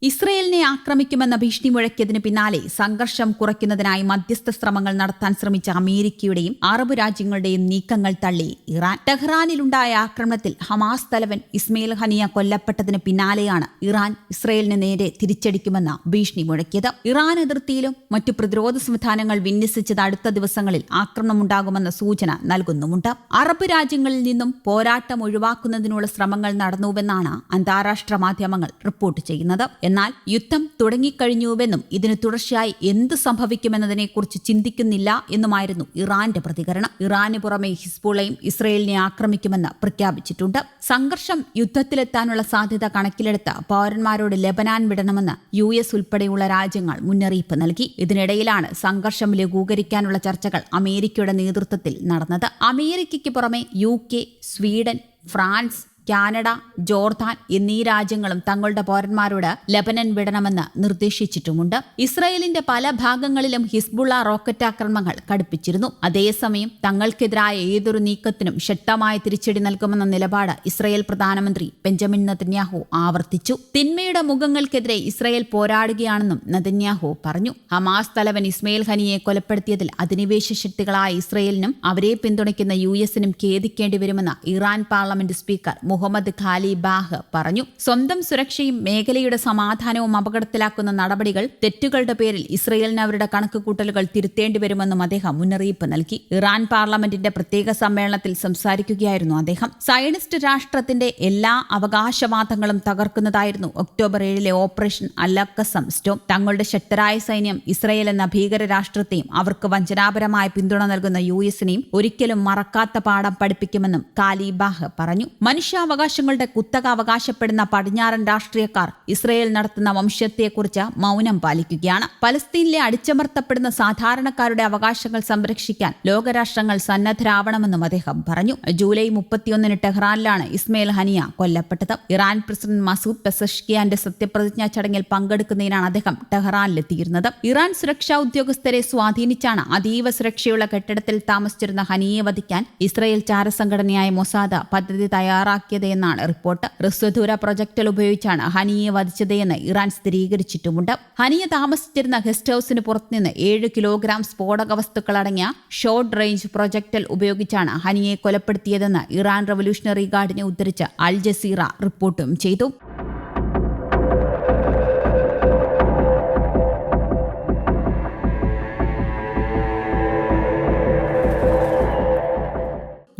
ഇസ്രയേലിനെ ആക്രമിക്കുമെന്ന ഭീഷണി മുഴക്കിയതിനു പിന്നാലെ സംഘർഷം കുറയ്ക്കുന്നതിനായി മധ്യസ്ഥ ശ്രമങ്ങൾ നടത്താൻ ശ്രമിച്ച അമേരിക്കയുടെയും അറബ് രാജ്യങ്ങളുടെയും നീക്കങ്ങൾ തള്ളി ഇറാൻ. ടെഹ്റാനിലുണ്ടായ ആക്രമണത്തിൽ ഹമാസ് തലവൻ ഇസ്മയിൽ ഹനിയ കൊല്ലപ്പെട്ടതിന് പിന്നാലെയാണ് ഇറാൻ ഇസ്രയേലിന് നേരെ തിരിച്ചടിക്കുമെന്ന ഭീഷണി മുഴക്കിയത്. ഇറാൻ അതിർത്തിയിലും മറ്റു പ്രതിരോധ സംവിധാനങ്ങൾ വിന്യസിച്ചത് അടുത്ത ദിവസങ്ങളിൽ ആക്രമണമുണ്ടാകുമെന്ന സൂചന നൽകുന്നുമുണ്ട്. അറബ് രാജ്യങ്ങളിൽ നിന്നും പോരാട്ടം ഒഴിവാക്കുന്നതിനുള്ള ശ്രമങ്ങൾ നടന്നുവെന്നാണ് അന്താരാഷ്ട്ര മാധ്യമങ്ങൾ റിപ്പോർട്ട് ചെയ്യുന്നത്. എന്നാൽ യുദ്ധം തുടങ്ങിക്കഴിഞ്ഞുവെന്നും ഇതിന് തുടർച്ചയായി എന്ത് സംഭവിക്കുമെന്നതിനെക്കുറിച്ച് ചിന്തിക്കുന്നില്ല എന്നുമായിരുന്നു ഇറാന്റെ പ്രതികരണം. ഇറാന് പുറമെ ഹിസ്ബുള്ളയും ഇസ്രയേലിനെ ആക്രമിക്കുമെന്ന് പ്രഖ്യാപിച്ചിട്ടുണ്ട്. സംഘർഷം യുദ്ധത്തിലെത്താനുള്ള സാധ്യത കണക്കിലെടുത്ത് പൗരന്മാരോട് ലെബനാൻ വിടണമെന്ന് US ഉൾപ്പെടെയുള്ള രാജ്യങ്ങൾ മുന്നറിയിപ്പ് നൽകി. ഇതിനിടയിലാണ് സംഘർഷം ലഘൂകരിക്കാനുള്ള ചർച്ചകൾ അമേരിക്കയുടെ നേതൃത്വത്തിൽ നടന്നത്. അമേരിക്കയ്ക്ക് പുറമെ UK, Sweden, France, Canada, Jordan എന്നീ രാജ്യങ്ങളും തങ്ങളുടെ പൗരന്മാരോട് ലെബനൻ വിടണമെന്ന് നിർദ്ദേശിച്ചിട്ടുമുണ്ട്. ഇസ്രയേലിന്റെ പല ഭാഗങ്ങളിലും ഹിസ്ബുള്ള റോക്കറ്റ് ആക്രമണങ്ങൾ കടുപ്പിച്ചിരുന്നു. അതേസമയം തങ്ങൾക്കെതിരായ ഏതൊരു നീക്കത്തിനും ശക്തമായ തിരിച്ചടി നൽകുമെന്ന നിലപാട് ഇസ്രയേൽ പ്രധാനമന്ത്രി ബെഞ്ചമിൻ നെതന്യാഹു ആവർത്തിച്ചു. തിന്മയുടെ മുഖങ്ങൾക്കെതിരെ ഇസ്രയേൽ പോരാടുകയാണെന്നും നെതന്യാഹു പറഞ്ഞു. ഹമാസ് തലവൻ ഇസ്മയിൽ ഹനിയെ കൊലപ്പെടുത്തിയതിൽ അധിനിവേശ ശക്തികളായ ഇസ്രയേലിനും അവരെ പിന്തുണയ്ക്കുന്ന US-നും ഖേദിക്കേണ്ടി വരുമെന്ന് ഇറാൻ പാർലമെന്റ് സ്പീക്കർ മുഹമ്മദ് ഖാലിബാഹ് പറഞ്ഞു. സ്വന്തം സുരക്ഷയും മേഖലയുടെ സമാധാനവും അപകടത്തിലാക്കുന്ന നടപടികൾ, തെറ്റുകളുടെ പേരിൽ ഇസ്രയേലിന് അവരുടെ കണക്കുകൂട്ടലുകൾ തിരുത്തേണ്ടി വരുമെന്നും അദ്ദേഹം മുന്നറിയിപ്പ് നൽകി. ഇറാൻ പാർലമെന്റിന്റെ പ്രത്യേക സമ്മേളനത്തിൽ സംസാരിക്കുകയായിരുന്നു അദ്ദേഹം. സയനിസ്റ്റ് രാഷ്ട്രത്തിന്റെ എല്ലാ അവകാശവാദങ്ങളും തകർക്കുന്നതായിരുന്നു ഒക്ടോബർ 7 ഓപ്പറേഷൻ അൽ-ഖസം സ്റ്റോം. തങ്ങളുടെ ശക്തരായ സൈന്യം ഇസ്രയേൽ എന്ന ഭീകര രാഷ്ട്രത്തെയും അവർക്ക് വഞ്ചനാപരമായ പിന്തുണ നൽകുന്ന US-നെയും ഒരിക്കലും മറക്കാത്ത പാഠം പഠിപ്പിക്കുമെന്നും ഖാലിബാഹ് പറഞ്ഞു. മനുഷ്യാവകാശങ്ങളുടെ കുത്തക അവകാശപ്പെടുന്ന പടിഞ്ഞാറൻ രാഷ്ട്രീയക്കാർ ഇസ്രയേൽ നടത്തുന്ന വംശത്തെക്കുറിച്ച് മൗനം പാലിക്കുകയാണ്. പലസ്തീനിലെ അടിച്ചമർത്തപ്പെടുന്ന സാധാരണക്കാരുടെ അവകാശങ്ങൾ സംരക്ഷിക്കാൻ ലോകരാഷ്ട്രങ്ങൾ സന്നദ്ധരാവണമെന്നും അദ്ദേഹം പറഞ്ഞു. ജൂലൈ 31 ടെഹ്റാനിലാണ് ഇസ്മയിൽ ഹനിയ കൊല്ലപ്പെട്ടത്. ഇറാൻ പ്രസിഡന്റ് മസൂദ് പെസഷ്കിയാന്റെ സത്യപ്രതിജ്ഞാ ചടങ്ങിൽ പങ്കെടുക്കുന്നതിനാണ് അദ്ദേഹം ടെഹ്റാനിലെത്തിയിരുന്നത്. ഇറാൻ സുരക്ഷാ ഉദ്യോഗസ്ഥരെ സ്വാധീനിച്ചാണ് അതീവ സുരക്ഷയുള്ള കെട്ടിടത്തിൽ താമസിച്ചിരുന്ന ഹനിയെ വധിക്കാൻ ഇസ്രയേൽ ചാരസംഘടനയായ മൊസാദ് പദ്ധതി തയ്യാറാക്കിയതെന്നാണ് റിപ്പോർട്ട്. ഹ്രസ്വദൂര പ്രൊജക്ടൽ ഉപയോഗിച്ചാണ് ഹനിയെ വധിച്ചതെന്ന് ഇറാൻ സ്ഥിരീകരിച്ചിട്ടുമുണ്ട്. ഹനിയ താമസിച്ചിരുന്ന ഗസ്റ്റ് ഹൌസിന് പുറത്തുനിന്ന് 7 കിലോഗ്രാം സ്ഫോടക വസ്തുക്കളടങ്ങിയ ഷോർട്ട് റേഞ്ച് പ്രൊജക്ടൽ ഉപയോഗിച്ചാണ് ഹനിയെ കൊലപ്പെടുത്തിയതെന്ന് ഇറാൻ റവല്യൂഷണറി ഗാർഡിനെ ഉദ്ധരിച്ച് അൽ ജസീറ റിപ്പോർട്ടും ചെയ്തു.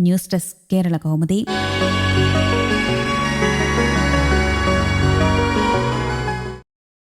News desk Kerala Kaumudi.